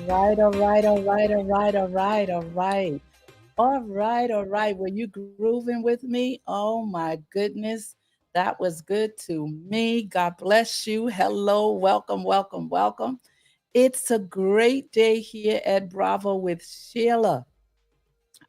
right, all right, all right, all right, all right, all right. All right, all right. Were you grooving with me? Oh my goodness. That was good to me. God bless you. Hello, welcome, welcome, welcome. It's a great day here at Bravo with Sheila.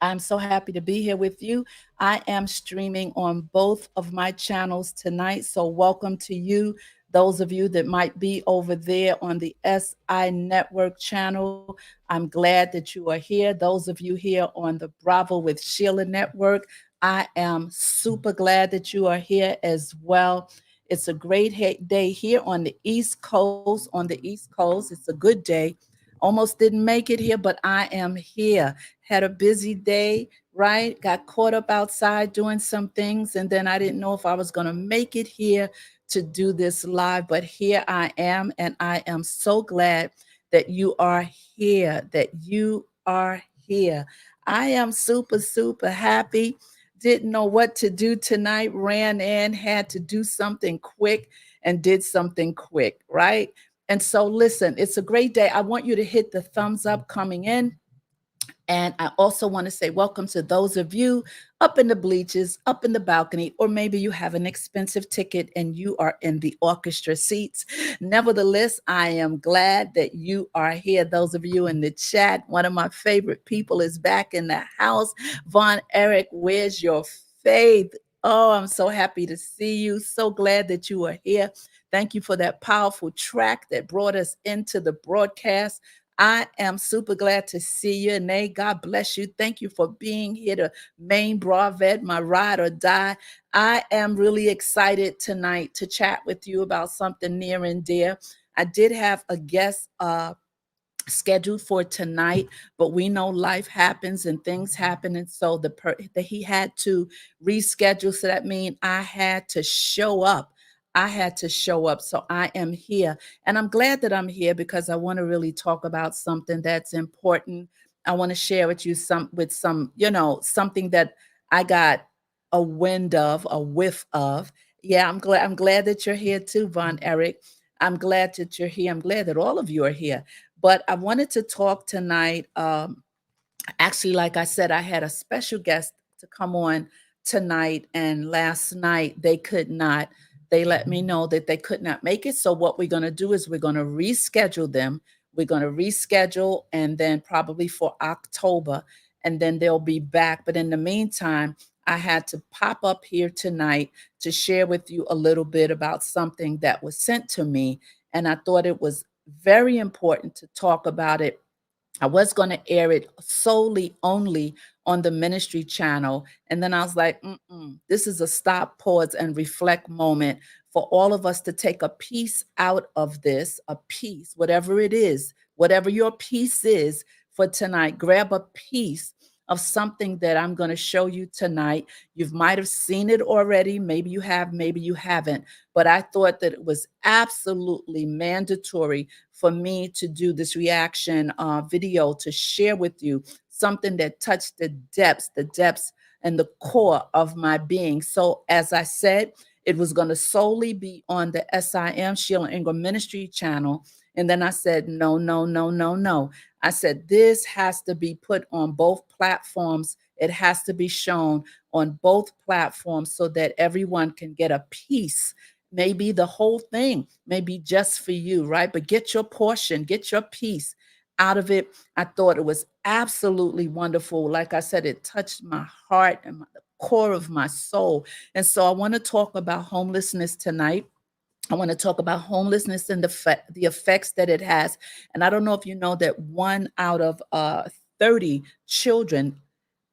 I'm so happy to be here with you. I am streaming on both of my channels tonight. So, welcome to you, those of you that might be over there on the SI Network channel. I'm glad that you are here. Those of you here on the Bravo with Sheila Network, I am super glad that you are here as well. It's a great day here on the East Coast. On the East Coast, it's a good day. Almost didn't make it here, but I am here. Had a busy day, right? Got caught up outside doing some things, and then I didn't know if I was going to make it here to do this live, but here I am, and I am so glad that you are here, that you are here. I am super, super happy. Didn't know what to do tonight, ran in, had to do something quick, and did something quick, right? And so, listen, it's a great day. I want you to hit the thumbs up coming in. And I also want to say welcome to those of you up in the bleachers, up in the balcony, or maybe you have an expensive ticket and you are in the orchestra seats. Nevertheless, I am glad that you are here. Those of you in the chat, one of my favorite people is back in the house. Von Eric, where's your faith? Oh, I'm so happy to see you. So glad that you are here. Thank you for that powerful track that brought us into the broadcast. I am super glad to see you. Nay, God bless you. Thank you for being here to Main Bravet, my ride or die. I am really excited tonight to chat with you about something near and dear. I did have a guest scheduled for tonight, but we know life happens and things happen, and so that he had to reschedule. So that means I had to show up. I had to show up. So I am here, and I'm glad that I'm here because I want to really talk about something that's important. I want to share with you something that I got a wind of, a whiff of. Yeah, I'm glad that you're here too, Von Eric. I'm glad that you're here. I'm glad that all of you are here. But I wanted to talk tonight. Actually, like I said, I had a special guest to come on tonight, and last night they could not. They let me know that they could not make it. So, what we're going to do is we're going to reschedule them. We're going to reschedule, and then probably for October, and then they'll be back. But in the meantime, I had to pop up here tonight to share with you a little bit about something that was sent to me. And I thought it was very important to talk about it. I was going to air it solely only on the ministry channel. And then I was like, this is a stop, pause, and reflect moment for all of us to take a piece out of this, a piece, whatever it is, whatever your piece is for tonight. Grab a piece of something that I'm going to show you tonight. You might have seen it already. Maybe you have, maybe you haven't. But I thought that it was absolutely mandatory for me to do this reaction video to share with you something that touched the depths and the core of my being. So, as I said, it was going to solely be on the SIM Sheila Ingram Ministry channel. And then I said, no, no, no, no, no. I said, this has to be put on both platforms. It has to be shown on both platforms so that everyone can get a piece. Maybe the whole thing, maybe just for you, right? But get your portion, get your piece out of it. I thought it was absolutely wonderful. Like I said, it touched my heart and the core of my soul. And so I want to talk about homelessness tonight. I want to talk about homelessness and the effects that it has. And I don't know if you know that 1 out of 30 children,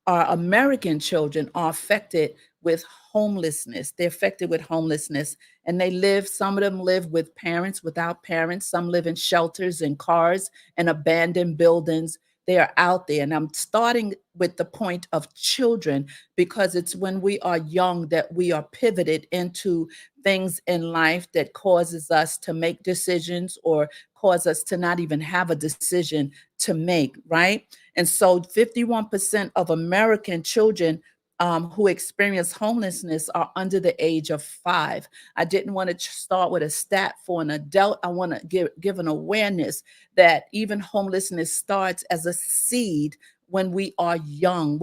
our American children, are affected with homelessness. They're affected with homelessness, and some of them live with parents, without parents. Some live in shelters and cars and abandoned buildings. They are out there. And I'm starting with the point of children because it's when we are young that we are pivoted into things in life that causes us to make decisions or cause us to not even have a decision to make, right? And so 51% of American children who experience homelessness are under the age of 5. I didn't want to start with a stat for an adult. I want to give an awareness that even homelessness starts as a seed when we are young,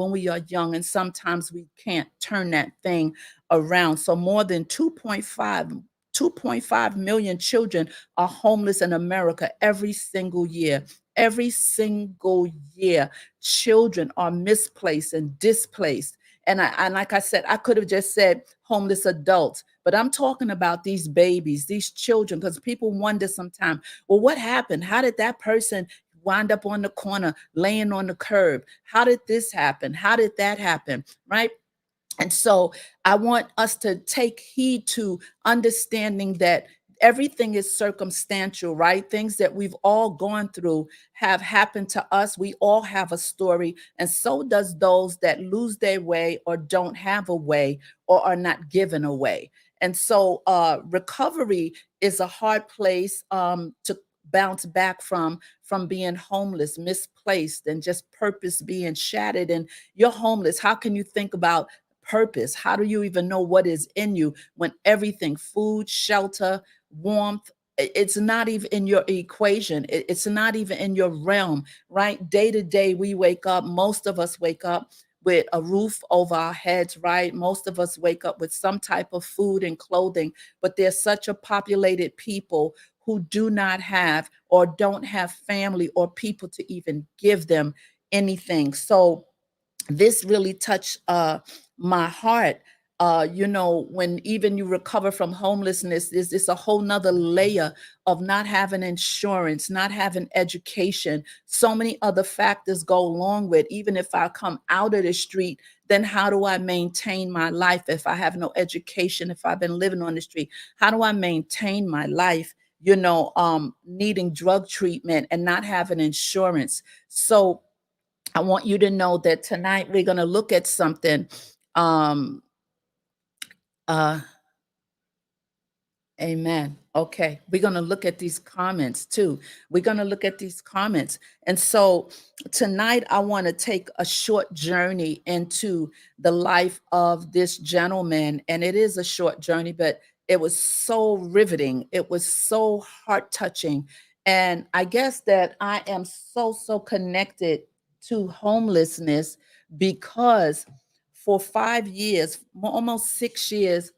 and sometimes we can't turn that thing around. So more than 2.5 million children are homeless in America every single year. Every single year, children are misplaced and displaced. And like I said, I could have just said homeless adults, but I'm talking about these babies, these children, because people wonder sometimes, well, what happened? How did that person wind up on the corner, laying on the curb? How did this happen? How did that happen? Right? And so I want us to take heed to understanding that everything is circumstantial, right? Things that we've all gone through have happened to us. We all have a story, and so does those that lose their way or don't have a way or are not given a way. And so recovery is a hard place to bounce back from being homeless, misplaced, and just purpose being shattered. And you're homeless. How can you think about purpose? How do you even know what is in you when everything, food, shelter, warmth, it's not even in your equation? It's not even in your realm, right? Day to day, we wake up, most of us wake up with a roof over our heads, right? Most of us wake up with some type of food and clothing, but there's such a populated people who do not have or don't have family or people to even give them anything. So this really touched my heart. When even you recover from homelessness, is this a whole nother layer of not having insurance, not having education, so many other factors go along with. Even if I come out of the street, then how do I maintain my life if I have no education, if I've been living on the street? How do I maintain my life, needing drug treatment and not having insurance? So I want you to know that tonight we're going to look at something. Um, uh, Amen. Okay, we're going to look at these comments too. We're going to look at these comments. And so tonight, I want to take a short journey into the life of this gentleman. And it is a short journey, but it was so riveting. It was so heart touching. And I guess that I am so connected to homelessness because for 5 years, almost 6 years,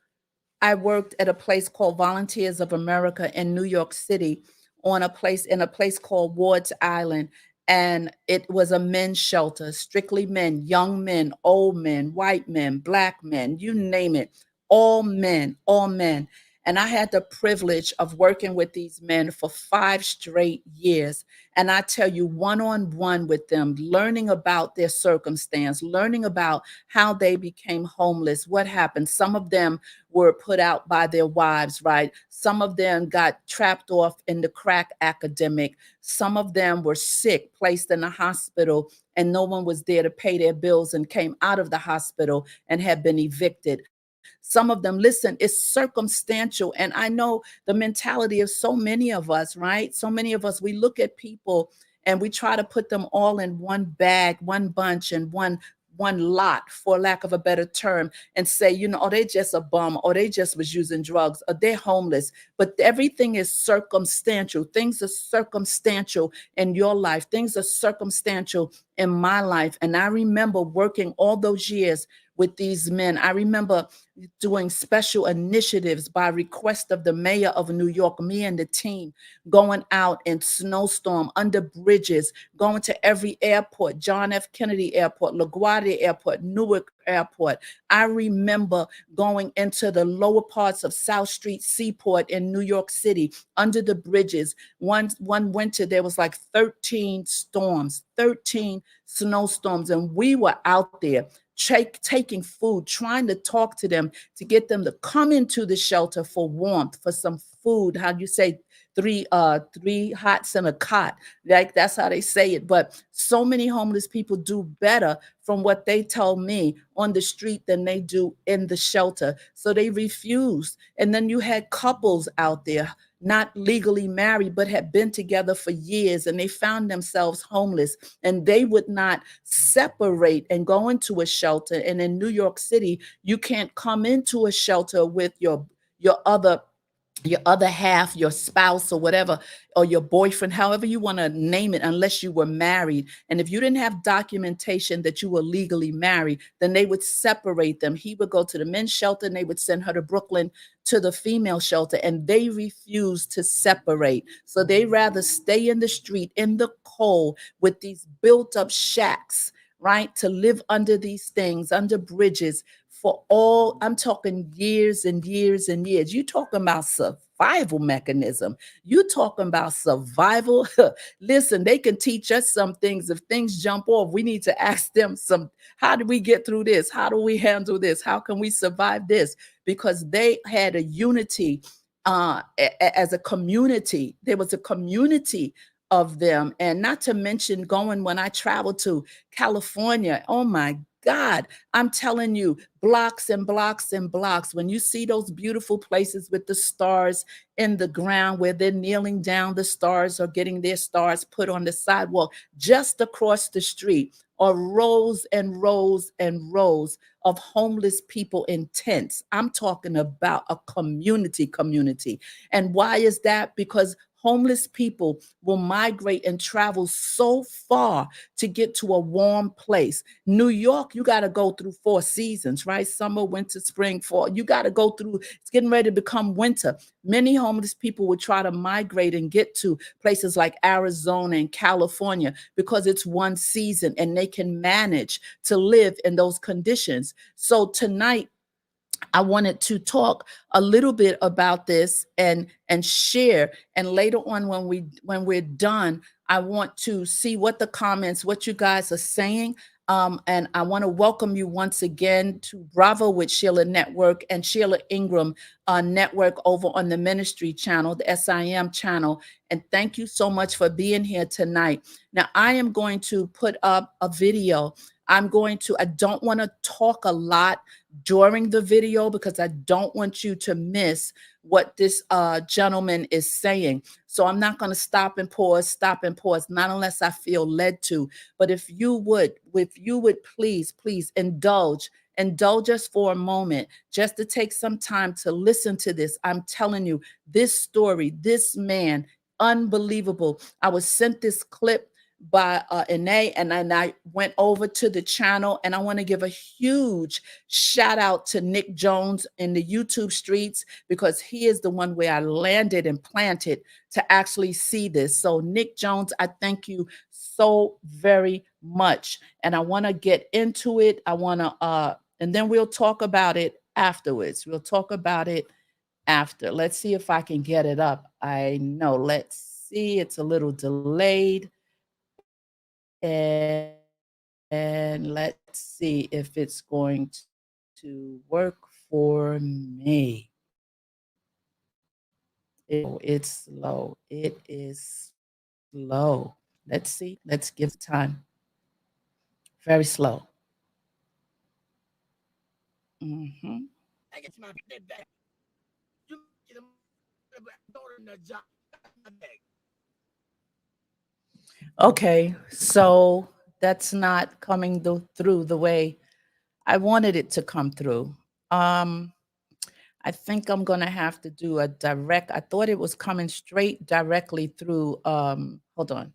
I worked at a place called Volunteers of America in New York City in a place called Ward's Island. And it was a men's shelter, strictly men, young men, old men, white men, black men, you name it, all men, all men. And I had the privilege of working with these men for 5 straight years. And I tell you, one on one with them, learning about their circumstance, learning about how they became homeless, what happened. Some of them were put out by their wives, right? Some of them got trapped off in the crack epidemic. Some of them were sick, placed in a hospital, and no one was there to pay their bills and came out of the hospital and had been evicted. Some of them, listen, it's circumstantial. And I know the mentality of so many of us, right? So many of us, we look at people and we try to put them all in one bag, one bunch, and one lot, for lack of a better term, and say, oh, they just a bum, or they just was using drugs, or they're homeless. But everything is circumstantial. Things are circumstantial in your life. Things are circumstantial in my life. And I remember working all those years with these men. I remember doing special initiatives by request of the mayor of New York, me and the team, going out in snowstorm, under bridges, going to every airport, John F. Kennedy Airport, LaGuardia Airport, Newark Airport. I remember going into the lower parts of South Street Seaport in New York City, under the bridges. One winter, there was like 13 storms, 13 snowstorms, and we were out there taking food, trying to talk to them to get them to come into the shelter for warmth, for some food. How do you say? three hots and a cot. Like that's how they say it. But so many homeless people do better from what they told me on the street than they do in the shelter. So they refused. And then you had couples out there not legally married but had been together for years, and they found themselves homeless, and they would not separate and go into a shelter. And in New York City, you can't come into a shelter with your other your other half, your spouse or whatever, or your boyfriend, however you want to name it, unless you were married. And if you didn't have documentation that you were legally married, then they would separate them. He would go to the men's shelter and they would send her to Brooklyn to the female shelter, and they refused to separate. So they rather stay in the street in the cold with these built up shacks, right? To live under these things, under bridges for all, I'm talking years and years and years. You talking about survival mechanism. You talking about survival. Listen, they can teach us some things. If things jump off, we need to ask them some, how do we get through this? How do we handle this? How can we survive this? Because they had a unity as a community. There was a community of them. And not to mention going when I traveled to California, oh my God, I'm telling you, blocks and blocks and blocks. When you see those beautiful places with the stars in the ground where they're kneeling down, the stars are getting their stars put on the sidewalk, just across the street are rows and rows and rows of homeless people in tents. I'm talking about a community. And why is that? Because homeless people will migrate and travel so far to get to a warm place. New York, you got to go through 4 seasons, right? Summer, winter, spring, fall. You got to go through, it's getting ready to become winter. Many homeless people would try to migrate and get to places like Arizona and California because it's one season and they can manage to live in those conditions. So tonight, I wanted to talk a little bit about this and share. And later on, when we're done, I want to see what the comments, what you guys are saying. And I want to welcome you once again to Bravo with Sheila Network and Sheila Ingram Network over on the Ministry channel, the SIM channel. And thank you so much for being here tonight. Now, I am going to put up a video. I don't want to talk a lot during the video because I don't want you to miss what this gentleman is saying. So I'm not going to stop and pause, not unless I feel led to. But if you would please indulge us for a moment, just to take some time to listen to this. I'm telling you, this story, this man, unbelievable. I was sent this clip by Ine, and then I went over to the channel, and I want to give a huge shout out to Nick Jones in the YouTube streets, because he is the one where I landed and planted to actually see this. So Nick Jones, I thank you so very much. And I want to get into it. I want to and then we'll talk about it afterwards. We'll talk about it after. Let's see if I can get it up. I know. Let's see. It's a little delayed. And let's see if it's going to work for me. It's slow. It is slow. Let's see. Let's give it time. Very slow. Mm-hmm. I get my back. You get my daughter in the job. Okay, so that's not coming through the way I wanted it to come through. Um, I think I'm gonna have to do a direct. I thought it was coming straight directly through. Hold on.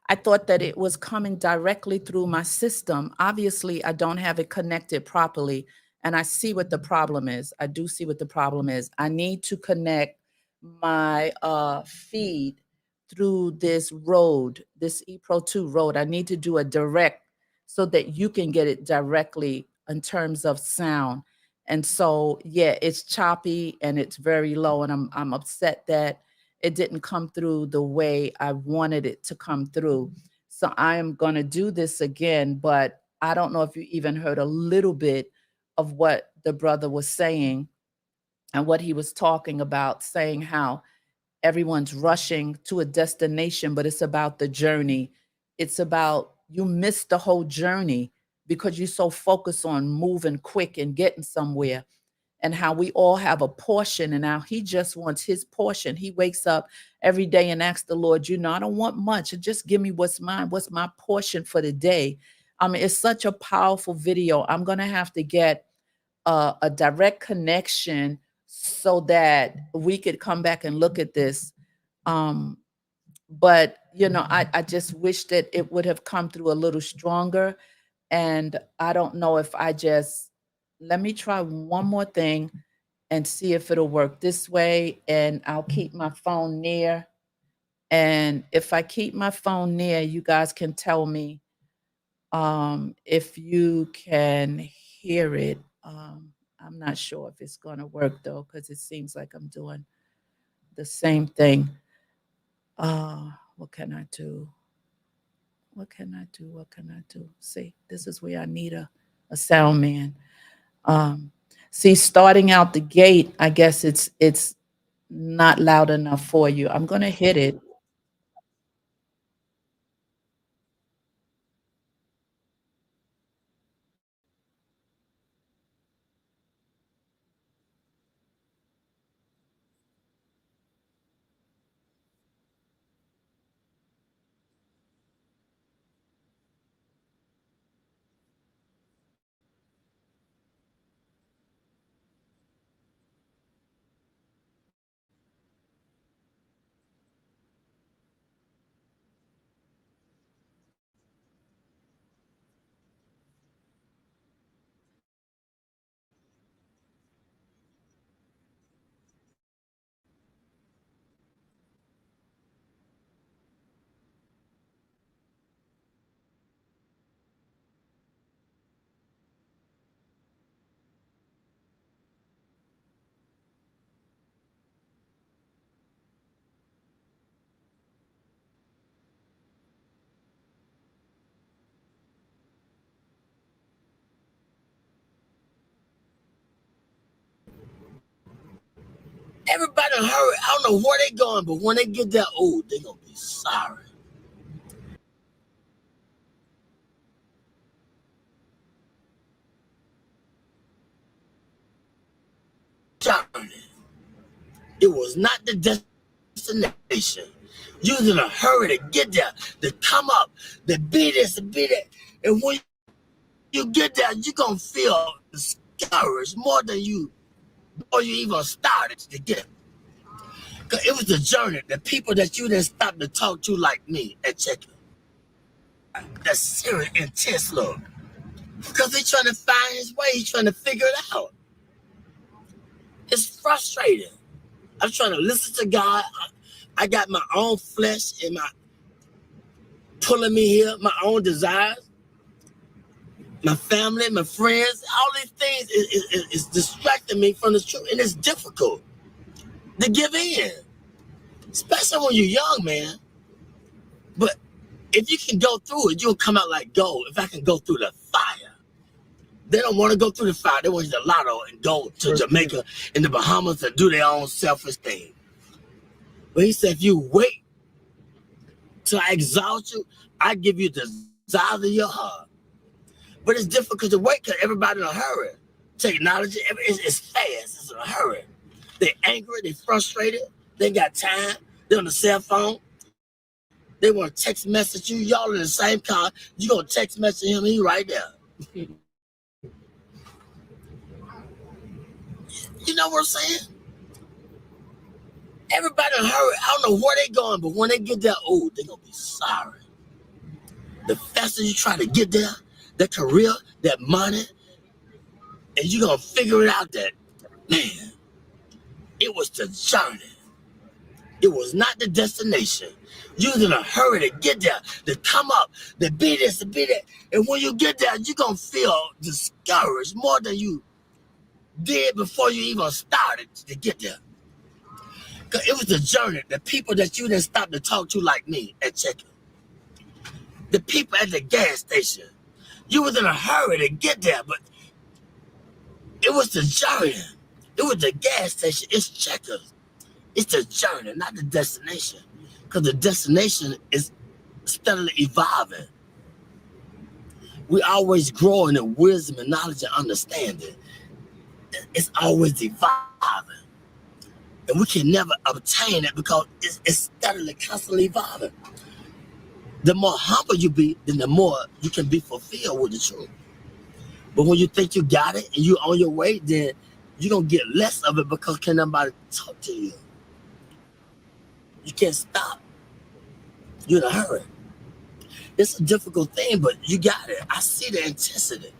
I thought that it was coming directly through my system. Obviously, I don't have it connected properly. And I see what the problem is. I do see what the problem is. I need to connect my feed through this road, this ePro 2 road. I need to do a direct so that you can get it directly in terms of sound. And so, yeah, it's choppy and it's very low. And I'm upset that it didn't come through the way I wanted it to come through. So I am going to do this again, but I don't know if you even heard a little bit of what the brother was saying and what he was talking about, saying how everyone's rushing to a destination, but it's about the journey. It's about you miss the whole journey because you're so focused on moving quick and getting somewhere, and how we all have a portion, and now he just wants his portion. He wakes up every day and asks the Lord, I don't want much. Just give me what's mine. What's my portion for the day? I mean, it's such a powerful video. I'm going to have to get a direct connection so that we could come back and look at this. Um, but, I just wish that it would have come through a little stronger. And I don't know if let me try one more thing and see if it'll work this way. And I'll keep my phone near. And if I keep my phone near, you guys can tell me if you can hear it. I'm not sure if it's going to work though, because it seems like I'm doing the same thing. What can I do? What can I do? What can I do? See, this is where I need a sound man. Um, See, starting out the gate, I guess it's not loud enough for you. I'm gonna hit it. Everybody in a hurry. I don't know where they going, but when they get there, oh, they gonna be sorry. Journey. It was not the destination. You was in a hurry to get there, to come up, to be this, to be that. And when you get there, you gonna feel discouraged more than you before you even started to get. Cause it was the journey, the people that you didn't stop to talk to like me at check-in. That serious, intense look. Because he's trying to find his way, he's trying to figure it out. It's frustrating. I'm trying to listen to God. I got my own flesh and my pulling me here, my own desires, my family, my friends, all these things is distracting me from the truth. And it's difficult to give in, especially when you're young, man. But if you can go through it, you'll come out like gold. If I can go through the fire. They don't want to go through the fire. They want to the lotto and go to Jamaica and the Bahamas and do their own selfish thing. But he said, if you wait till I exalt you, I give you the desires of your heart. But it's difficult to wait because everybody in a hurry. Technology, it's fast. It's in a hurry. They angry. They frustrated. They ain't got time. They're on the cell phone. They want to text message you. Y'all in the same car. You gonna text message him. He right there. You know what I'm saying? Everybody in a hurry. I don't know where they going, but when they get there, oh, they gonna be sorry. The faster you try to get there, that career, that money, and you gonna figure it out that, man, it was the journey. It was not the destination. You was in a hurry to get there, to come up, to be this, to be that. And when you get there, you're gonna feel discouraged more than you did before you even started to get there. Cause it was the journey, the people that you didn't stop to talk to like me at check-in. The people at the gas station. You was in a hurry to get there, but it was the journey. It was the gas station. It's checkers. It's the journey, not the destination. Because the destination is steadily evolving. We always growing in wisdom and knowledge and understanding. It's always evolving. And we can never obtain it because it's steadily, constantly evolving. The more humble you be, then the more you can be fulfilled with the truth. But when you think you got it and you on your way, then you're going to get less of it because can nobody talk to you. You can't stop. You're in a hurry. It's a difficult thing, but you got it. I see the intensity,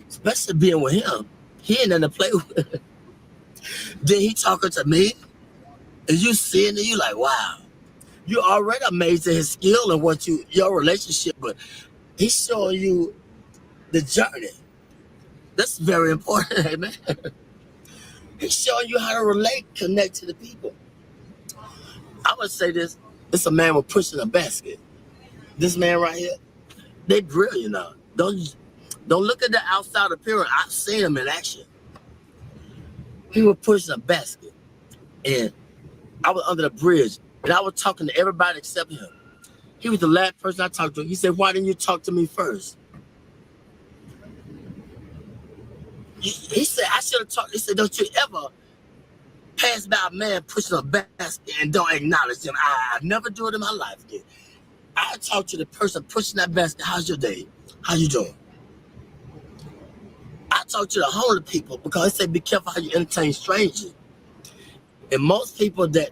especially being with him. He ain't nothing to play with. Then he talking to me, and you seeing it, you like, wow. You already amazed at his skill and your relationship, but he's showing you the journey. That's very important, amen. He's showing you how to relate, connect to the people. I would say this. It's a man with pushing a basket. This man right here, they brilliant now. Don't look at the outside appearance. I've seen him in action. He was pushing a basket, and I was under the bridge, and I was talking to everybody except him. He was the last person I talked to. He said, "Why didn't you talk to me first?" He said, "I should have talked." He said, "Don't you ever pass by a man pushing a basket and don't acknowledge him." I never do it in my life, kid. I talk to the person pushing that basket. How's your day? How you doing? I talk to the homeless people because they say be careful how you entertain strangers. And most people that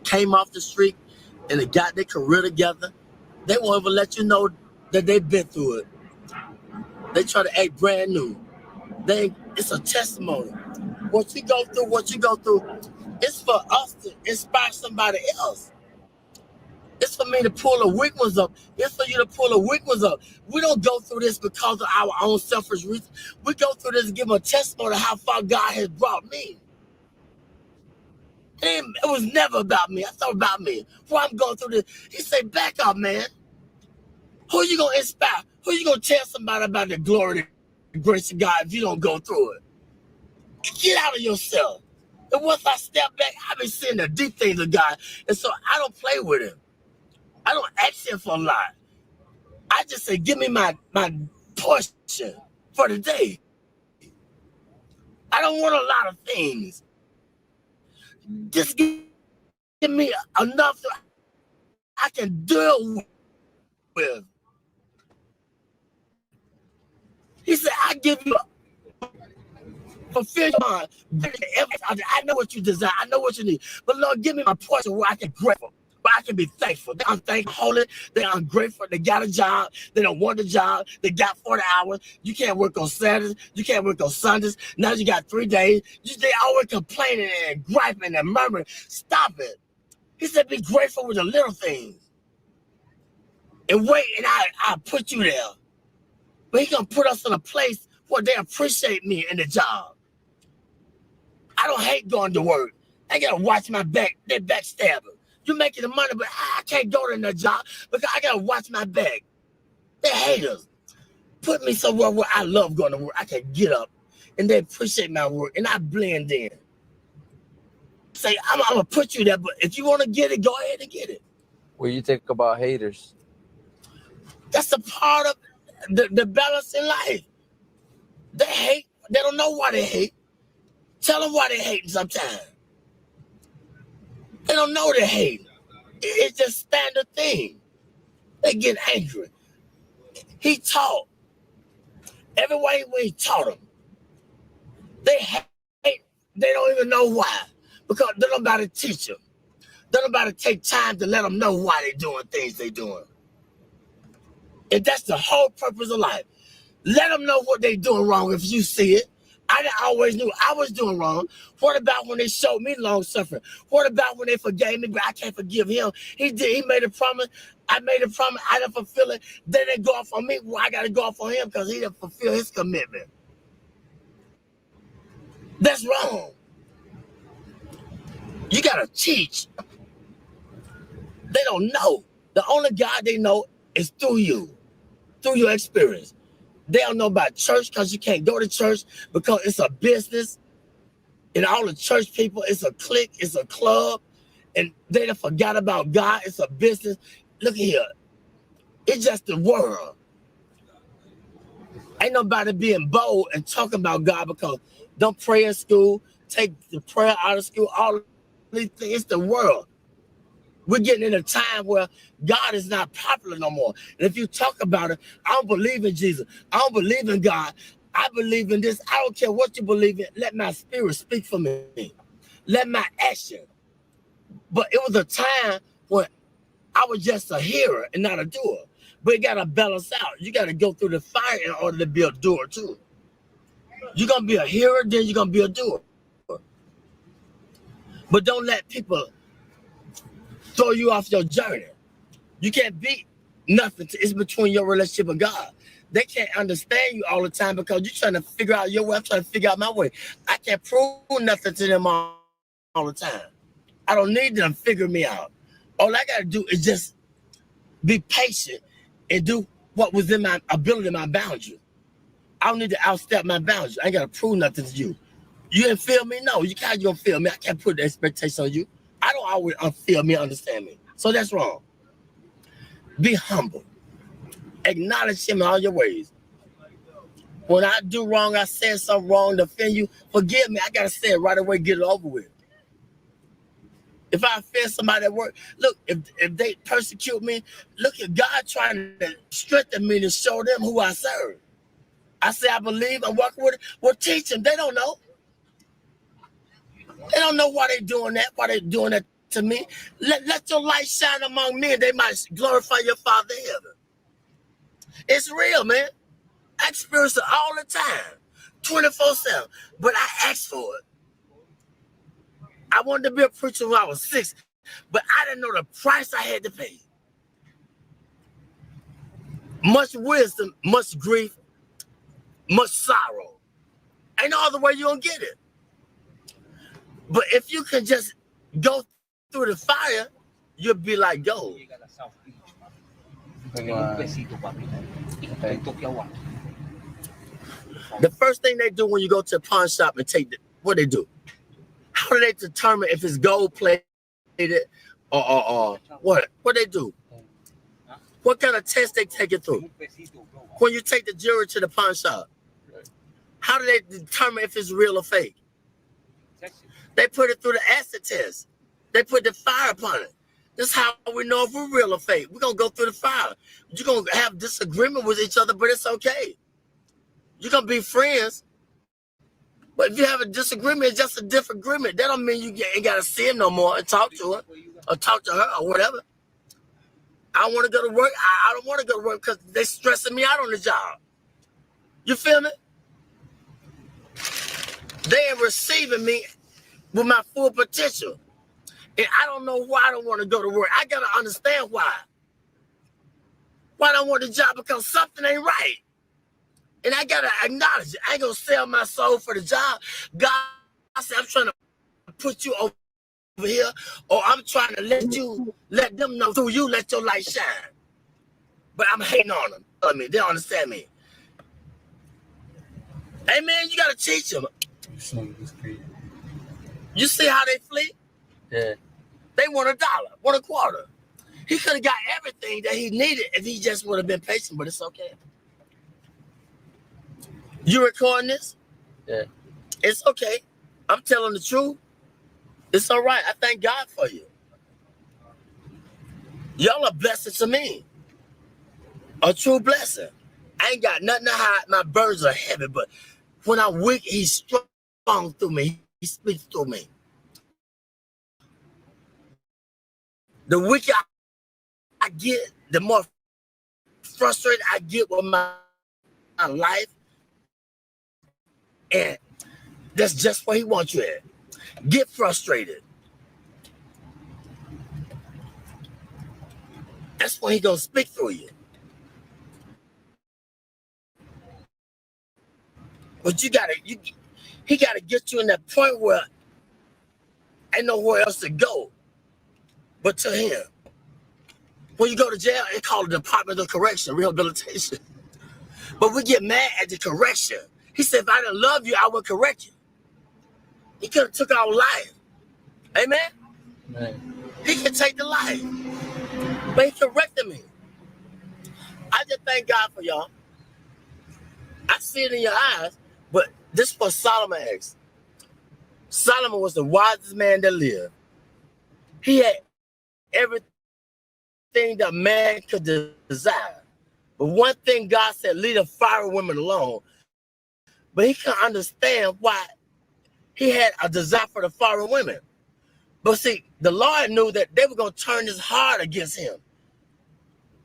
came off the street and they got their career together, they won't even let you know that they've been through it. They try to act brand new. It's a testimony. What you go through, it's for us to inspire somebody else. It's for me to pull the weak ones up. It's for you to pull the weak ones up. We don't go through this because of our own selfish reasons. We go through this to give them a testimony of how far God has brought me. It was never about me. I thought about me. Why I'm going through this. He said, back up, man. Who you going to inspire? Who you going to tell somebody about the glory and the grace of God if you don't go through it? Get out of yourself. And once I step back, I've been seeing the deep things of God. And so I don't play with him. I don't ask him for a lot. I just say, give me my portion for the day. I don't want a lot of things. Just give me enough that I can deal with. He said, I give you fulfill your mind. I know what you desire. I know what you need. But Lord, give me my portion where I can be grateful, where I can be thankful. They're unthankful, holy. They're ungrateful. They got a job. They don't want the job. They got 40 hours. You can't work on Saturdays. You can't work on Sundays. Now you got 3 days. They always complaining and griping and murmuring. Stop it. He said, be grateful with the little things. And wait, and I put you there. But he's going to put us in a place where they appreciate me in the job. I don't hate going to work. I got to watch my back. They're backstabbing. You're making the money, but I can't go to that job because I got to watch my back. They're haters. Put me somewhere where I love going to work. I can get up and they appreciate my work and I blend in. Say, I'm going to put you there, but if you want to get it, go ahead and get it. What do you think about haters? That's a part of the balance in life. They hate. They don't know why they hate. Tell them why they hate sometimes. They don't know they hate. It's just standard thing. They get angry. He taught. Every way when he taught them. They hate. They don't even know why. Because they don't nobody teach them. They don't nobody take time to let them know why they're doing things they're doing. And that's the whole purpose of life. Let them know what they're doing wrong if you see it. I always knew I was doing wrong. What about when they showed me long suffering? What about when they forgave me, but I can't forgive him? He did. He made a promise. I made a promise. I didn't fulfill it. Then they go off on me. Well, I got to go off on him because he didn't fulfill his commitment. That's wrong. You got to teach. They don't know. The only God they know is through you, through your experience. They don't know about church because you can't go to church because it's a business. And all the church people, it's a clique, it's a club, and they done forgot about God. It's a business. Look here, it's just the world. Ain't nobody being bold and talking about God because don't pray in school, take the prayer out of school, all these things. It's the world. We're getting in a time where God is not popular no more. And if you talk about it, I don't believe in Jesus. I don't believe in God. I believe in this. I don't care what you believe in. Let my spirit speak for me. Let my action. But it was a time when I was just a hearer and not a doer. But it got to balance out. You got to go through the fire in order to be a doer too. You're going to be a hearer, then you're going to be a doer. But don't let people throw you off your journey. You can't be nothing. It's between your relationship with God. They can't understand you all the time because you're trying to figure out your way. I'm trying to figure out my way. I can't prove nothing to them all the time. I don't need them to figure me out. All I got to do is just be patient and do what was in my ability, my boundary. I don't need to outstep my boundaries. I ain't got to prove nothing to you. You didn't feel me? No, you can't gonna feel me. I can't put the expectation on you. I don't always feel me, understand me. So that's wrong. Be humble. Acknowledge him in all your ways. When I do wrong, I said something wrong to offend you, forgive me. I gotta say it right away, get it over with. If I offend somebody at work, look, if they persecute me, look at God trying to strengthen me to show them who I serve. I say I believe, I'm working with it. Well, teach them. They don't know. They don't know why they're doing that, to me. Let your light shine among men. They might glorify your Father in heaven. It's real, man. I experience it all the time, 24/7. But I asked for it. I wanted to be a preacher when I was 6, but I didn't know the price I had to pay. Much wisdom, much grief, much sorrow. Ain't no other way you're gonna get it. But if you can just go through the fire, you'll be like gold. The first thing they do when you go to a pawn shop and take what they do? How do they determine if it's gold plated or what? What they do? What kind of test they take it through? When you take the jewelry to the pawn shop, how do they determine if it's real or fake? They put it through the acid test. They put the fire upon it. This is how we know if we're real or fake. We're going to go through the fire. You're going to have disagreement with each other, but it's okay. You're going to be friends. But if you have a disagreement, it's just a different agreement. That don't mean you ain't got to see him no more and talk to her or talk to her or whatever. I want to go to work. I don't want to go to work because they're stressing me out on the job. You feel me? They ain't receiving me with my full potential. And I don't know why I don't want to go to work. I got to understand why. Why I don't want the job? Because something ain't right. And I got to acknowledge it. I ain't going to sell my soul for the job. God said, I'm trying to put you over here, or I'm trying to let them know through you, let your light shine. But I'm hating on them. I mean, they don't understand me. Hey, man, you got to teach them. You see how they flee? Yeah. They want $1, want $0.25. He could have got everything that he needed if he just would have been patient, but it's okay. You recording this? Yeah. It's okay. I'm telling the truth. It's all right. I thank God for you. Y'all are blessings to me. A true blessing. I ain't got nothing to hide. My burdens are heavy, but when I'm weak, he's strong through me. He speaks through me. The weaker I get, the more frustrated I get with my life. And that's just where he wants you at. Get frustrated. That's when he gonna speak through you. But he gotta get you in that point where ain't nowhere else to go but to him. When you go to jail, it's called the Department of Correction, Rehabilitation. But we get mad at the correction. He said, if I didn't love you, I would correct you. He could have took our life. Amen. Man. He could take the life, but he corrected me. I just thank God for y'all. I see it in your eyes, but this is what Solomon asked. Solomon was the wisest man that lived. He had everything that man could desire. But one thing God said, leave the fiery women alone. But he couldn't understand why he had a desire for the fiery women. But see, the Lord knew that they were going to turn his heart against him.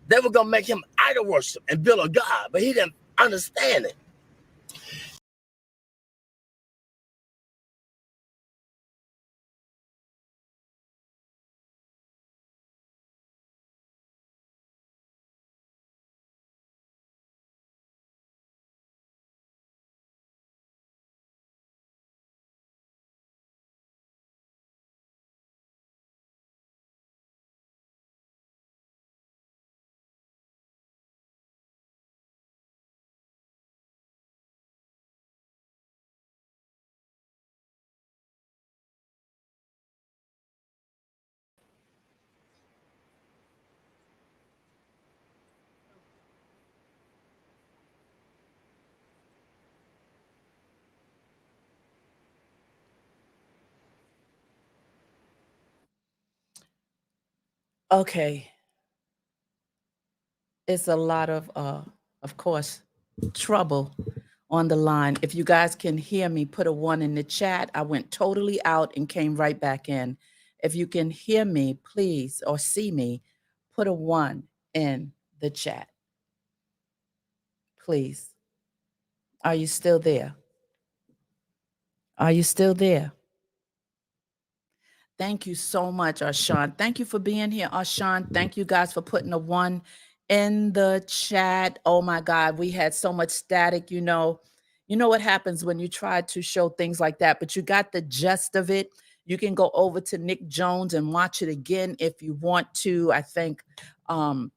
They were going to make him idol worship and build a God, but he didn't understand it. He didn't understand it. But he knew that they were going to turn his heart against him. But he knew that they were going to turn his heart against him. Okay, it's a lot of course, trouble on the line. If you guys can hear me, put a one in the chat. I went totally out and came right back in. If you can hear me, please, or see me, put a one in the chat, please. Are you still there? Are you still there? Thank you so much, Arshawn. Thank you for being here, Arshawn. Thank you guys for putting a one in the chat. Oh my God, we had so much static. You know what happens when you try to show things like that, but you got the gist of it. You can go over to Nick Jones and watch it again if you want to. I think um,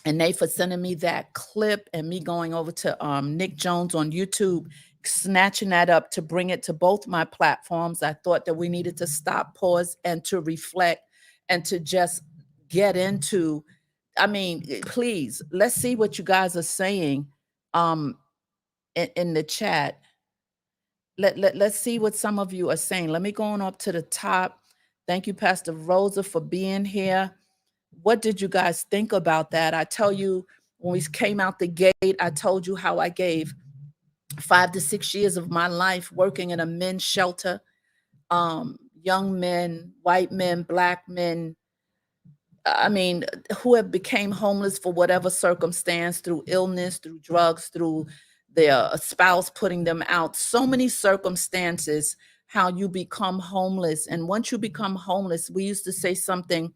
and they for sending me that clip and me going over to Nick Jones on YouTube, snatching that up to bring it to both my platforms. I thought that we needed to stop, pause, and to reflect and to just get into. I mean, please, let's see what you guys are saying um, in the chat. Let's see what some of you are saying. Let me go on up to the top. Thank you, Pastor Rosa, for being here. What did you guys think about that? I tell you, when we came out the gate, I told you how I gave 5 to 6 years of my life working in a men's shelter. Young men, white men, black men, I mean, who have became homeless for whatever circumstance, through illness, through drugs, through their spouse putting them out. So many circumstances how you become homeless. And once you become homeless, we used to say something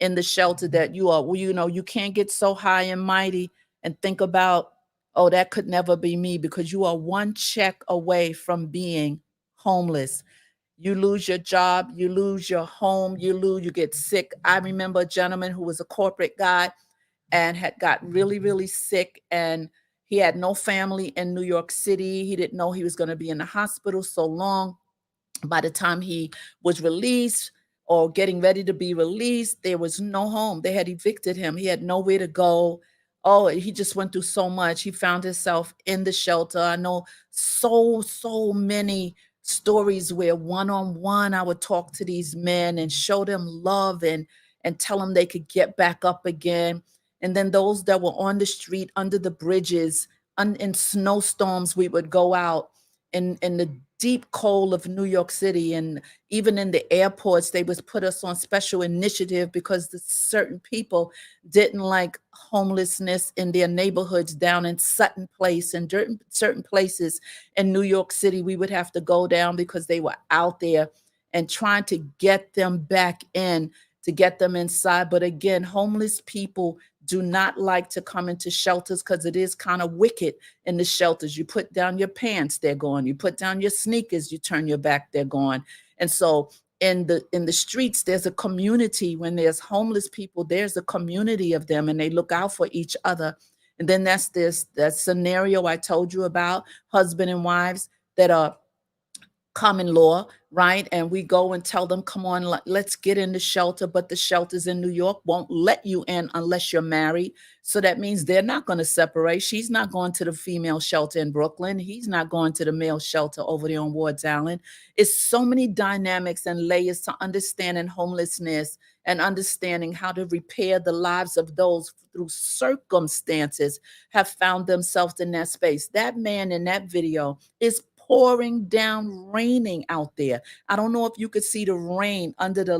in the shelter that you are, well, you can't get so high and mighty and think about, oh, that could never be me, because you are one check away from being homeless. You lose your job, you lose your home, you get sick. I remember a gentleman who was a corporate guy and had got really, really sick, and he had no family in New York City. He didn't know he was going to be in the hospital so long. By the time he was released or getting ready to be released, there was no home. They had evicted him. He had nowhere to go. Oh, he just went through so much. He found himself in the shelter. I know so many stories where one on one I would talk to these men and show them love and tell them they could get back up again. And then those that were on the street, under the bridges, in snowstorms, we would go out in the deep cold of New York City, and even in the airports, they would put us on special initiative because the certain people didn't like homelessness in their neighborhoods down in Sutton Place and certain places in New York City. We would have to go down because they were out there and trying to get them back in, to get them inside. But again, homeless people do not like to come into shelters because it is kind of wicked in the shelters. You put down your pants, they're gone. You put down your sneakers, you turn your back, they're gone. And so in the streets, there's a community. When there's homeless people, there's a community of them, and they look out for each other. And then that's that scenario I told you about, husband and wives that are common law, right? And we go and tell them, come on, let's get in the shelter. But the shelters in New York won't let you in unless you're married. So that means they're not going to separate. She's not going to the female shelter in Brooklyn. He's not going to the male shelter over there on Wards Island. It's so many dynamics and layers to understanding homelessness and understanding how to repair the lives of those through circumstances have found themselves in that space. That man in that video is pouring down, raining out there. I don't know if you could see the rain under the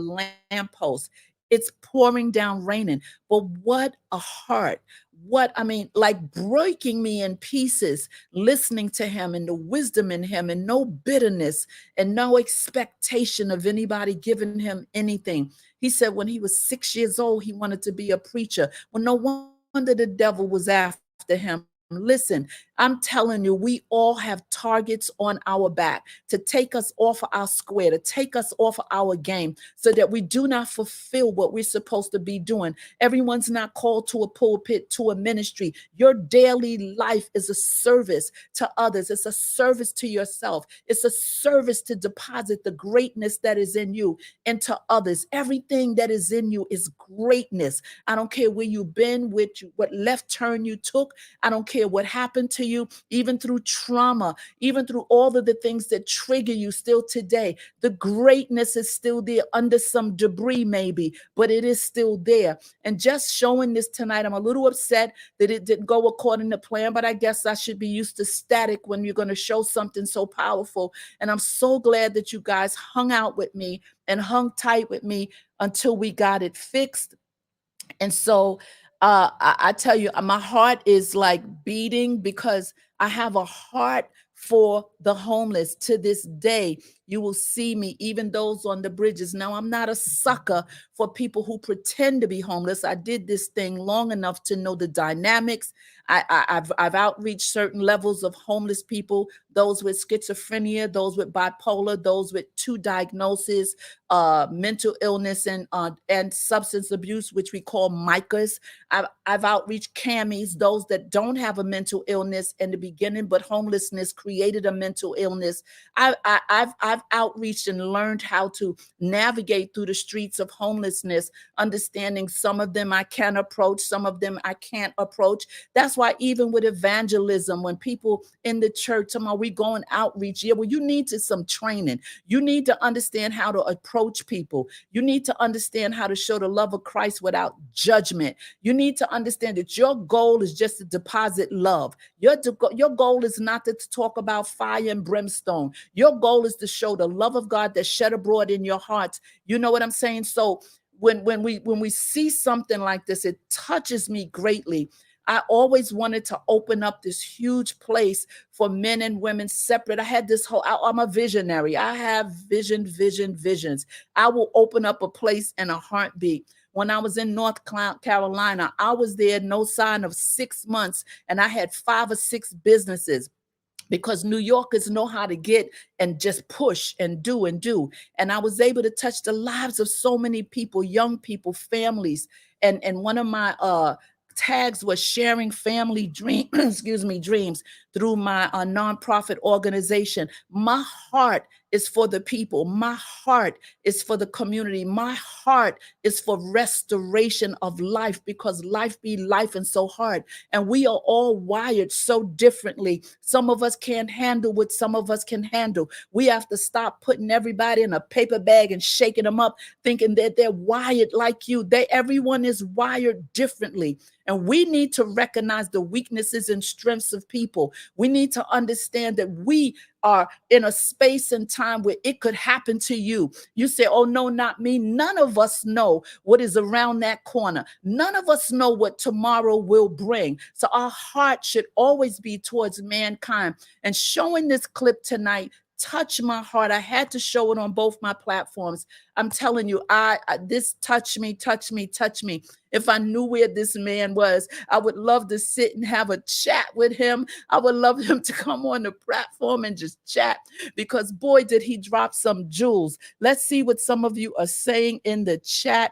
lamppost. It's pouring down, raining. But what a heart. What, I mean, like breaking me in pieces, listening to him and the wisdom in him, and no bitterness and no expectation of anybody giving him anything. He said when he was 6 years old, he wanted to be a preacher. Well, no wonder the devil was after him. Listen, I'm telling you, we all have targets on our back to take us off of our square, to take us off of our game, so that we do not fulfill what we're supposed to be doing. Everyone's not called to a pulpit, to a ministry. Your daily life is a service to others, it's a service to yourself, it's a service to deposit the greatness that is in you into others. Everything that is in you is greatness. I don't care where you've been, what left turn you took. I don't care what happened to you, even through trauma, even through all of the things that trigger you still today. The greatness is still there under some debris, maybe, but it is still there. And just showing this tonight, I'm a little upset that it didn't go according to plan, but I guess I should be used to static when you're going to show something so powerful. And I'm so glad that you guys hung out with me and hung tight with me until we got it fixed. And so I tell you, my heart is like beating because I have a heart for the homeless. To this day, you will see me, even those on the bridges. Now, I'm not a sucker for people who pretend to be homeless. I did this thing long enough to know the dynamics. I've outreached certain levels of homeless people, those with schizophrenia, those with bipolar, those with two diagnoses, mental illness and substance abuse, which we call MICAs. I've outreached CAMIs, those that don't have a mental illness in the beginning, but homelessness created a mental illness. I've outreached and learned how to navigate through the streets of homelessness, understanding some of them I can approach, some of them I can't approach. That's why even with evangelism, when people in the church, are we going outreach? Yeah, well, you need to some training. You need to understand how to approach people. You need to understand how to show the love of Christ without judgment. You need to understand that your goal is just to deposit love. Your goal is not to talk about fire and brimstone. Your goal is to show the love of God that's shed abroad in your hearts. You know what I'm saying? So when we see something like this, it touches me greatly. I always wanted to open up this huge place for men and women separate. I had this I'm a visionary. I have visions. I will open up a place in a heartbeat. When I was in North Carolina, I was there no sign of 6 months, and I had 5 or 6 businesses because New Yorkers know how to get and just push and do and do. And I was able to touch the lives of so many people, young people, families. And one of my tags was sharing family dream, excuse me, dreams through my nonprofit organization. My heart is for the people. My heart is for the community. My heart is for restoration of life, because life be life and so hard. And we are all wired so differently. Some of us can't handle what some of us can handle. We have to stop putting everybody in a paper bag and shaking them up, thinking that they're wired like you. Everyone is wired differently. And we need to recognize the weaknesses and strengths of people. We need to understand that we are in a space and time where it could happen to you. You say, oh, no, not me. None of us know what is around that corner. None of us know what tomorrow will bring. So our heart should always be towards mankind. And showing this clip tonight touched my heart. I had to show it on both my platforms. I'm telling you, this touched me. If I knew where this man was, I would love to sit and have a chat with him. I would love him to come on the platform and just chat, because boy, did he drop some jewels. Let's see what some of you are saying in the chat.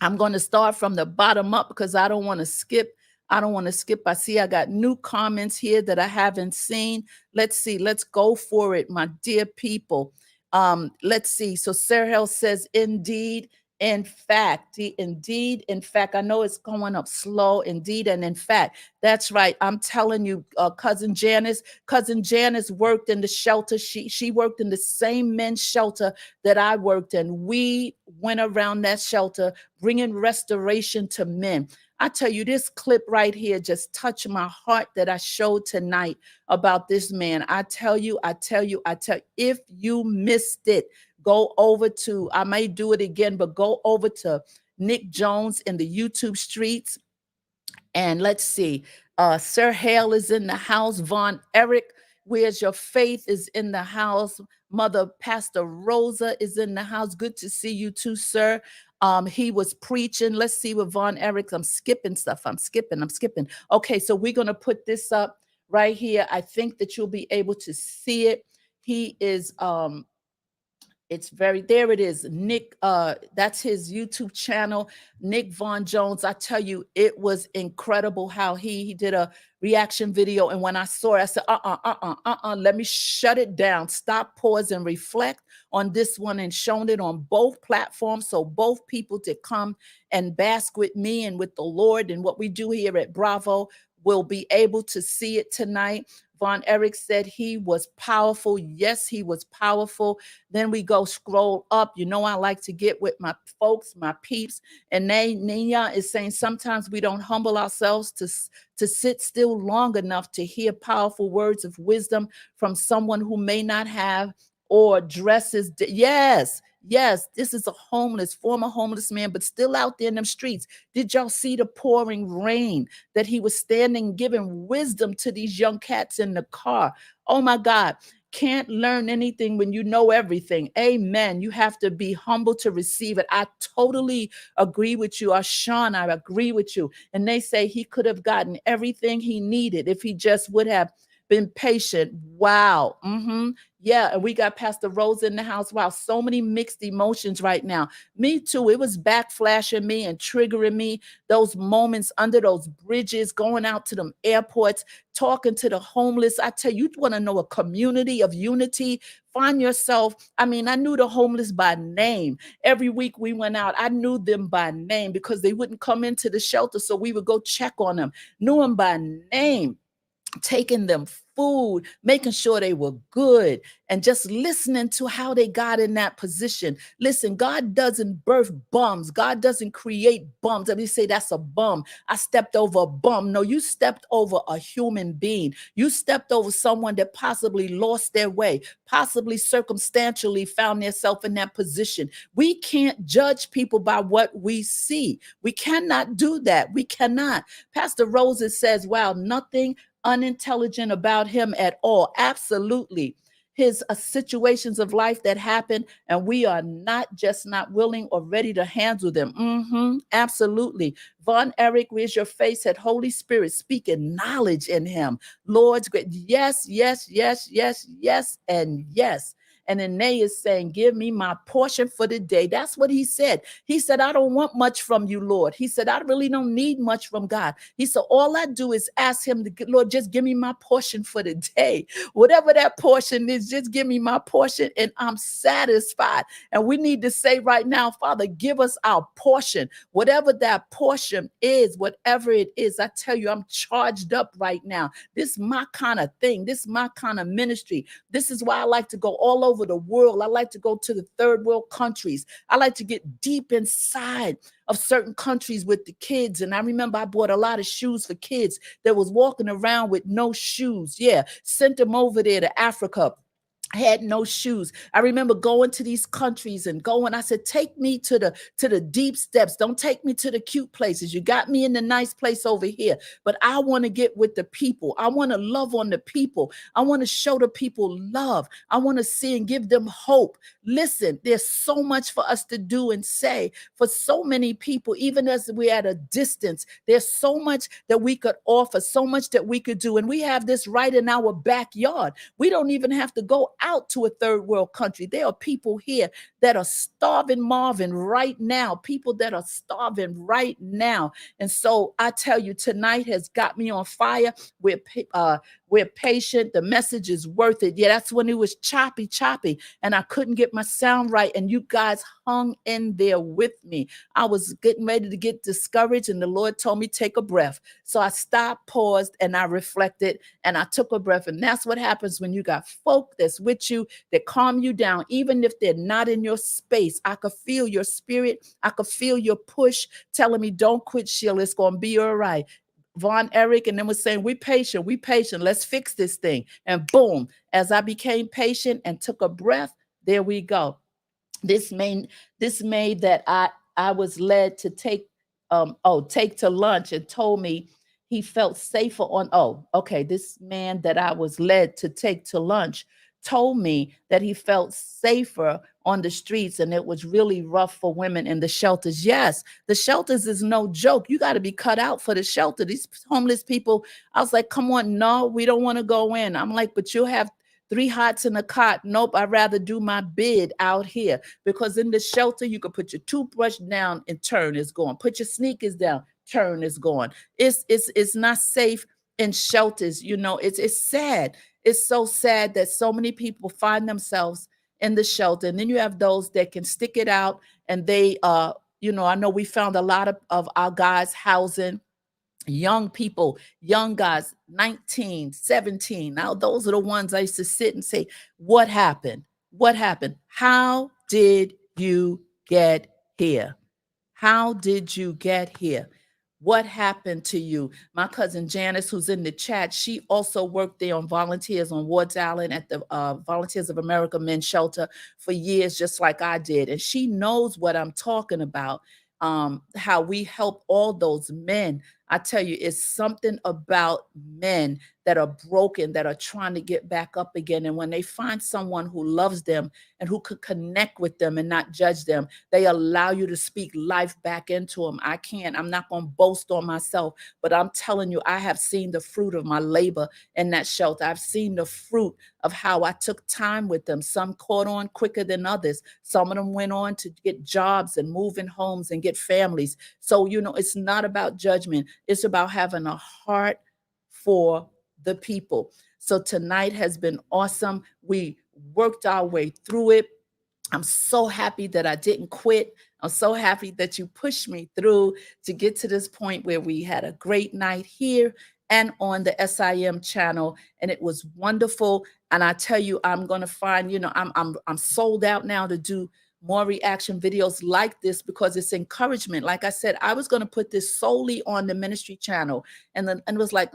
I'm going to start from the bottom up because I don't want to skip. I see I got new comments here that I haven't seen. Let's see. Let's go for it, my dear people. Let's see. So Sergel says, indeed, in fact, indeed, in fact, I know it's going up slow, indeed, and in fact, that's right. I'm telling you, cousin Janice worked in the shelter. She worked in the same men's shelter that I worked in. We went around that shelter bringing restoration to men. I tell you, this clip right here just touched my heart that I showed tonight about this man. I tell you, if you missed it, go over to, I may do it again, but go over to Nick Jones in the YouTube streets. And let's see, Sir Hale is in the house. Von Eric, where's your faith, is in the house. Mother Pastor Rosa is in the house. Good to see you too, sir. He was preaching. Let's see what Von Eric. I'm skipping stuff. I'm skipping. Okay, so we're gonna put this up right here. I think that you'll be able to see it. He is it's very, there it is. Nick, that's his YouTube channel, Nick Von Jones. I tell you, it was incredible how he did a reaction video. And when I saw it, I said, let me shut it down. Stop, pause, and reflect on this one, and shown it on both platforms. So both people to come and bask with me and with the Lord and what we do here at Bravo will be able to see it tonight. Von Eric said he was powerful. Yes, he was powerful. Then we go scroll up. You know, I like to get with my folks, my peeps. And Nina is saying sometimes we don't humble ourselves to sit still long enough to hear powerful words of wisdom from someone who may not have or dresses. Yes, this is a former homeless man, but still out there in them streets. Did y'all see the pouring rain that he was standing giving wisdom to these young cats in the car? Oh my God. Can't learn anything when you know everything. Amen. You have to be humble to receive it. I totally agree with you. Sean, I agree with you. And they say he could have gotten everything he needed if he just would have been patient. Wow. Yeah, and we got Pastor Rose in the house. Wow, so many mixed emotions right now. Me too. It was backflashing me and triggering me. Those moments under those bridges, going out to them airports, talking to the homeless. I tell you, you want to know a community of unity. Find yourself. I mean, I knew the homeless by name. Every week we went out, I knew them by name because they wouldn't come into the shelter. So we would go check on them, knew them by name, taking them food, making sure they were good, and just listening to how they got in that position. Listen, God doesn't birth bums. God doesn't create bums. Let me say that's a bum. I stepped over a bum. No, you stepped over a human being. You stepped over someone that possibly lost their way, possibly circumstantially found themselves in that position. We can't judge people by what we see. We cannot do that. We cannot. Pastor Rosa says, wow, nothing unintelligent about him at all. Absolutely. His situations of life that happen, and we are not willing or ready to handle them. Absolutely. Von Eric, where's your face? Had Holy Spirit speaking knowledge in him. Lord's great. Yes, yes, yes, yes, yes, and yes. And then Nay is saying, give me my portion for the day. That's what he said. He said, I don't want much from you, Lord. He said, I really don't need much from God. He said, all I do is ask him, Lord, just give me my portion for the day. Whatever that portion is, just give me my portion and I'm satisfied. And we need to say right now, Father, give us our portion. Whatever that portion is, whatever it is, I tell you, I'm charged up right now. This is my kind of thing. This is my kind of ministry. This is why I like to go all over the world. I like to go to the third world countries. I like to get deep inside of certain countries with the kids. And I remember I bought a lot of shoes for kids that was walking around with no shoes. Yeah, sent them over there to Africa. Had no shoes. I remember going to these countries and going, I said, take me to the deep steps. Don't take me to the cute places. You got me in the nice place over here, but I want to get with the people. I want to love on the people. I want to show the people love. I want to see and give them hope. Listen, there's so much for us to do and say for so many people, even as we're at a distance. There's so much that we could offer, so much that we could do. And we have this right in our backyard. We don't even have to go out to a third world country. There are people here that are starving Marvin right now, people that are starving right now. And so I tell you, tonight has got me on fire. We're patient. The message is worth it. Yeah, that's when it was choppy, and I couldn't get my sound right. And you guys hung in there with me. I was getting ready to get discouraged, and the Lord told me, take a breath. So I stopped, paused, and I reflected, and I took a breath. And that's what happens when you got folk that's with you, that calm you down, even if they're not in your space. I could feel your spirit. I could feel your push telling me, don't quit, Sheila. It's going to be all right. Von Eric, and then was saying, we patient, let's fix this thing. And boom, as I became patient and took a breath, there we go. This made that I was led to take to lunch, and told me he felt safer on. Oh, okay, this man that I was led to take to lunch told me that he felt safer on the streets, and it was really rough for women in the shelters. Yes, the shelters is no joke. You got to be cut out for the shelter. These homeless people, I was like, come on, no, we don't want to go in. I'm like, but you'll have three hots in a cot. Nope, I'd rather do my bid out here, because in the shelter you can put your toothbrush down and turn, is gone. Put your sneakers down, turn, is gone. It's not safe in shelters. You know, it's sad. It's so sad that so many people find themselves in the shelter, and then you have those that can stick it out, and they I know we found a lot of our guys housing young people, young guys, 19, 17. Now, those are the ones I used to sit and say, what happened? What happened? How did you get here? How did you get here? What happened to you? My cousin Janice, who's in the chat, she also worked there on volunteers on Wards Island at the Volunteers of America Men's Shelter for years, just like I did. And she knows what I'm talking about, how we help all those men. I tell you, it's something about men that are broken, that are trying to get back up again. And when they find someone who loves them and who could connect with them and not judge them, they allow you to speak life back into them. I'm not going to boast on myself, but I'm telling you, I have seen the fruit of my labor in that shelter. I've seen the fruit of how I took time with them. Some caught on quicker than others. Some of them went on to get jobs and move in homes and get families. So, it's not about judgment. It's about having a heart for the people. So tonight has been awesome. We worked our way through it. I'm so happy that I didn't quit. I'm so happy that you pushed me through to get to this point where we had a great night here and on the SIM channel, and it was wonderful. And I tell you, I'm going to find, I'm sold out now to do more reaction videos like this, because it's encouragement. Like I said, I was going to put this solely on the ministry channel, and then and it was like,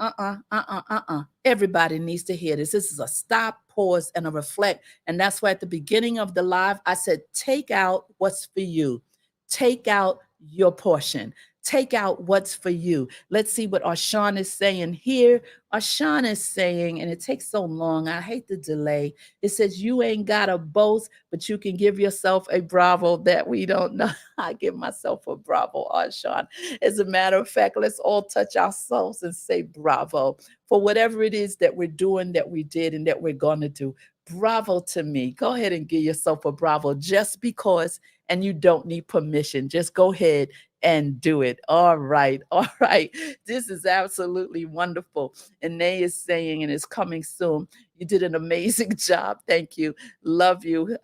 everybody needs to hear this. This is a stop, pause, and a reflect. And that's why at the beginning of the live, I said, take out what's for you. Take out your portion. Take out what's for you. Let's see what Arshawn is saying here. Arshawn is saying, and it takes so long, I hate the delay. It says, you ain't got to boast, but you can give yourself a bravo that we don't know. I give myself a bravo, Arshawn. As a matter of fact, let's all touch ourselves and say bravo for whatever it is that we're doing, that we did, and that we're going to do. Bravo to me. Go ahead and give yourself a bravo just because, and you don't need permission. Just go ahead and do it. All right. All right. This is absolutely wonderful. And Nay is saying, and it's coming soon. You did an amazing job. Thank you. Love you.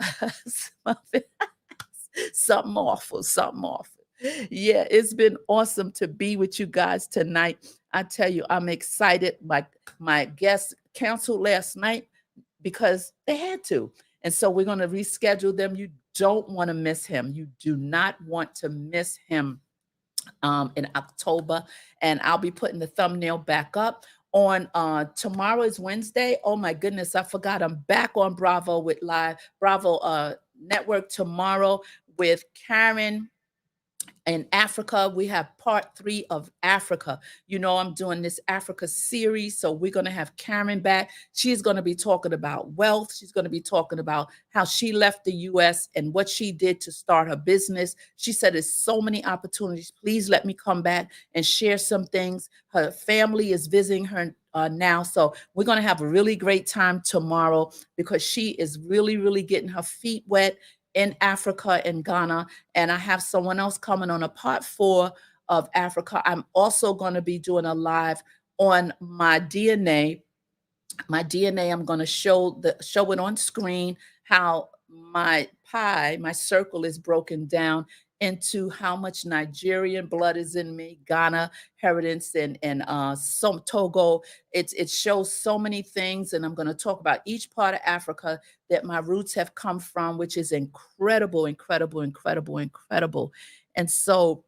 Something awful. Something awful. Yeah, it's been awesome to be with you guys tonight. I tell you, I'm excited. My guests canceled last night because they had to. And so we're going to reschedule them. You don't want to miss him. You do not want to miss him in October. And I'll be putting the thumbnail back up on tomorrow is Wednesday. Oh my goodness, I forgot. I'm back on Bravo with Bravo Network tomorrow with Karen in Africa. We have part 3 of Africa. I'm doing this Africa series. So we're going to have Karen back. She's going to be talking about wealth. She's going to be talking about how she left the US and what she did to start her business. She said, there's so many opportunities. Please let me come back and share some things. Her family is visiting her now. So we're going to have a really great time tomorrow because she is really, really getting her feet wet in Africa and Ghana. And I have someone else coming on a part 4 of Africa. I'm also going to be doing a live on my DNA. I'm going to show it on screen how my circle is broken down into how much Nigerian blood is in me, Ghana heritage, and some Togo. It shows so many things, and I'm going to talk about each part of Africa that my roots have come from, which is incredible, incredible, incredible, incredible. And so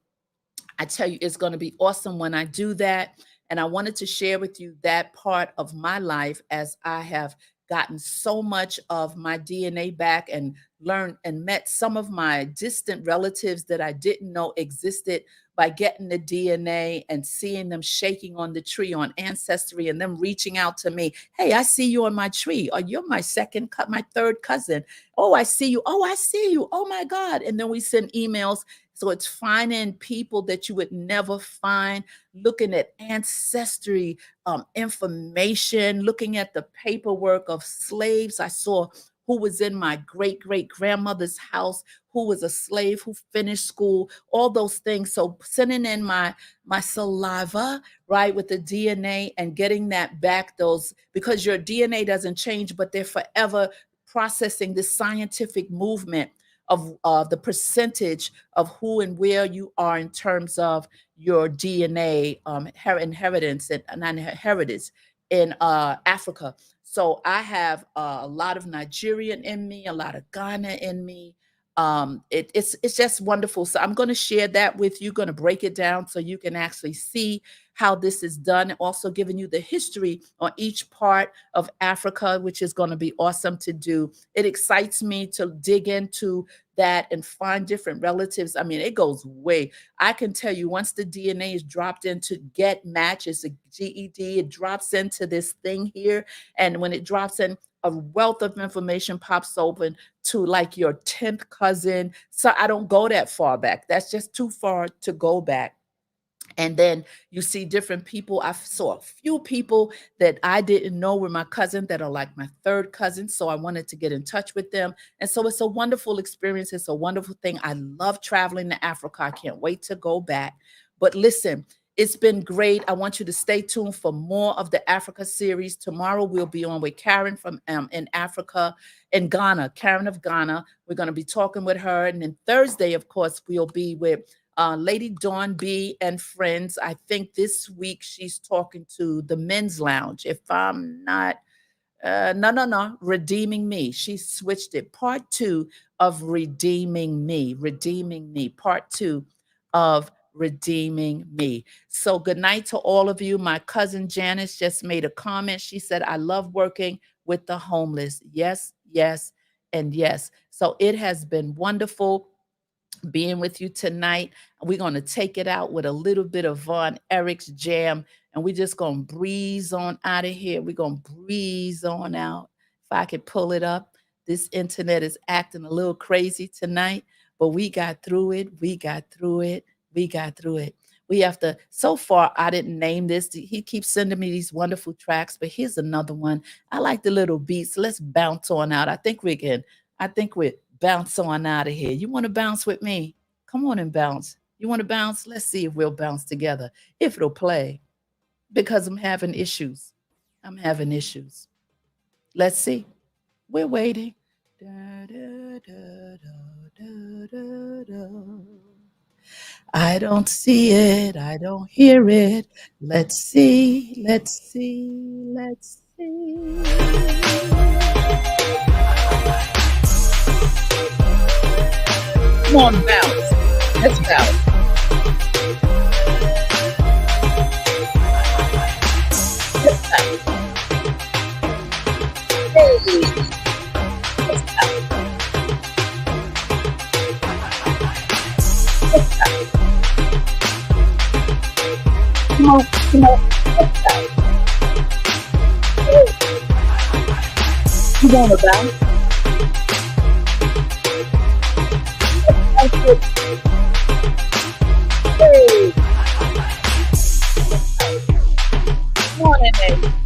I tell you, it's going to be awesome when I do that. And I wanted to share with you that part of my life as I have gotten so much of my DNA back and learned and met some of my distant relatives that I didn't know existed by getting the DNA and seeing them shaking on the tree on Ancestry and them reaching out to me. Hey, I see you on my tree. Or you're my my third cousin. Oh, I see you. Oh, I see you. Oh my God. And then we send emails. So it's finding people that you would never find, looking at ancestry information, looking at the paperwork of slaves. I saw who was in my great great grandmother's house, who was a slave, who finished school, all those things. So sending in my saliva, right, with the DNA and getting that back, those, because your DNA doesn't change, but they're forever processing this scientific movement of the percentage of who and where you are in terms of your DNA inheritance and heritage in Africa. So I have a lot of Nigerian in me, a lot of Ghana in me. It's just wonderful. So I'm going to share that with you. Going to break it down so you can actually see how this is done. Also giving you the history on each part of Africa, which is going to be awesome to do. It excites me to dig into that and find different relatives. I mean, it goes way. I can tell you once the DNA is dropped into Get Match, it's a GED, it drops into this thing here. And when it drops in, a wealth of information pops open to like your 10th cousin. So I don't go that far back. That's just too far to go back. And then you see different people. I saw a few people that I didn't know were my cousin that are like my third cousin. So I wanted to get in touch with them. And so it's a wonderful experience. It's a wonderful thing. I love traveling to Africa. I can't wait to go back. But listen, it's been great. I want you to stay tuned for more of the Africa series. Tomorrow we'll be on with Karen from in Africa, in Ghana, Karen of Ghana. We're going to be talking with her. And then Thursday, of course, we'll be with Lady Dawn B and friends. I think this week she's talking to the Men's Lounge. If I'm not, no, Redeeming Me. She switched it. Part 2 of Redeeming Me. Redeeming Me. Part 2 of Redeeming Me. So good night to all of you. My cousin Janice just made a comment. She said, I love working with the homeless. Yes, yes, and yes. So it has been wonderful being with you tonight. We're going to take it out with a little bit of Von Erich's jam, and we're just going to breeze on out of here. We're going to breeze on out. If I could pull it up. This internet is acting a little crazy tonight, but we got through it. We got through it. We got through it. We have to, so far, I didn't name this. He keeps sending me these wonderful tracks, but here's another one. I like the little beats. Let's bounce on out. I think we're bounce on out of here. You want to bounce with me? Come on and bounce. You want to bounce? Let's see if we'll bounce together. If it'll play. Because I'm having issues. I'm having issues. Let's see. We're waiting. Da, da, da, da, da, da. I don't see it. I don't hear it. Let's see. Let's see. Let's see. Come on, bounce. Let's bounce. Let's bounce. Hey. Let's bounce. Let's bounce. Come on, come on. Let's bounce. Hey. You want to bounce? Hey. Come on Hey.